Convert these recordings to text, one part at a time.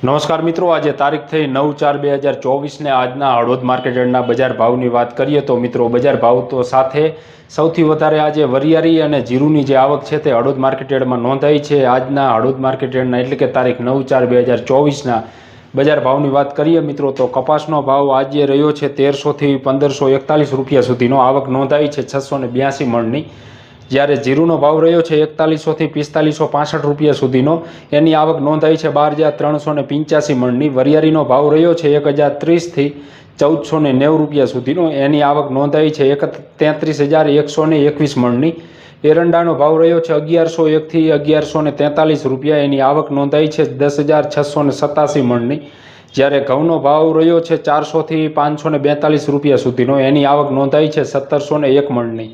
નમસ્કાર મિત્રો, આજે તારીખ થઈ 9/4/2024 ને આજના હળવદ માર્કેટયાર્ડના બજાર ભાવની વાત કરીએ તો મિત્રો બજાર ભાવ તો સાથે સૌથી વધારે આજે વરિયાળી અને જીરુની જે આવક છે તે હળવદ માર્કેટયાર્ડમાં નોંધાઈ છે। આજના હળવદ માર્કેટયાર્ડના એટલે કે તારીખ 9/4/2024ના બજાર ભાવની વાત કરીએ મિત્રો તો કપાસનો ભાવ આજે રહ્યો છે 1300 થી 1541 રૂપિયા સુધીનો આવક નોંધાઈ છે 682 મણની। જ્યારે જીરુનો ભાવ રહ્યો છે 4100 થી 4565 રૂપિયા સુધીનો, એની આવક નોંધાઈ છે 12385 મણની। વરિયાળીનો ભાવ રહ્યો છે 1030 થી 1490 રૂપિયા સુધીનો, એની આવક નોંધાઈ છે 33121 મણની। એરંડાનો ભાવ રહ્યો છે 1101 થી 1143 રૂપિયા, એની આવક નોંધાઈ છે 10687 મણની। જ્યારે ઘઉંનો ભાવ રહ્યો છે 400 થી 542 રૂપિયા સુધીનો, એની આવક નોંધાઈ છે 1701 મણની।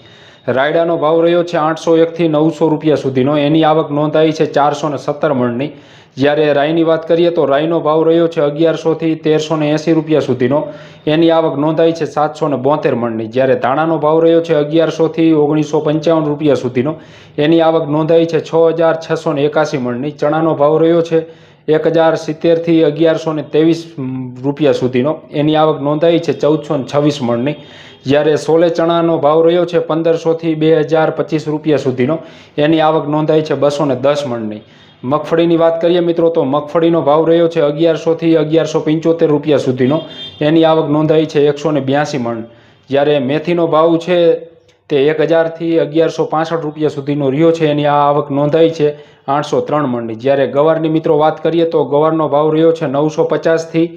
રાયડાનો ભાવ રહ્યો છે 801 થી 900 રૂપિયા સુધીનો, એની આવક નોંધાઈ છે 417 મણની। જ્યારે રાઈની વાત કરીએ તો રાઈનો ભાવ રહ્યો છે 1100 થી 1380 રૂપિયા સુધીનો, એની આવક નોંધાઈ છે 772 મણની। જ્યારે ધાણાનો ભાવ રહ્યો છે 1100 થી 1955 રૂપિયા સુધીનો, એની આવક નોંધાઈ છે 6681 મણની। ચણાનો ભાવ રહ્યો છે 1070 થી 1123 રૂપિયા સુધીનો, એની આવક નોંધાઈ છે 1426 મણની। જ્યારે સોલે ચણાનો ભાવ રહ્યો છે 1500 થી 2025 રૂપિયા સુધીનો, એની આવક નોંધાઈ છે 210 મણની। મગફળીની વાત કરીએ મિત્રો તો મગફળીનો ભાવ રહ્યો છે 1100 થી 1175 રૂપિયા સુધીનો, એની આવક નોંધાઈ છે 182 મણ। જ્યારે મેથીનો ભાવ છે તે 1000 થી 1165 રૂપિયા સુધીનો રહ્યો છે, એની આવક નોંધાઈ છે 803 મણની। જ્યારે ગવારની મિત્રો વાત કરીએ તો ગવારનો ભાવ રહ્યો છે 950 થી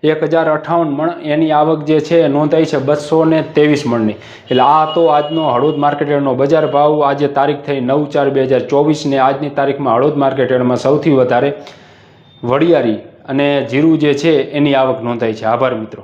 1058 મણ, એની આવક જે છે નોંધાઈ છે 223 મણની। એટલે આ તો આજનો હળવદ માર્કેટયાર્ડનો બજાર ભાવ આજે તારીખ થઈ 9/4/2024 ને આજની તારીખમાં હળવદ માર્કેટયાર્ડમાં સૌથી વધારે વરિયાળી અને જીરું જે છે એની આવક નોંધાઈ છે। આભાર મિત્રો।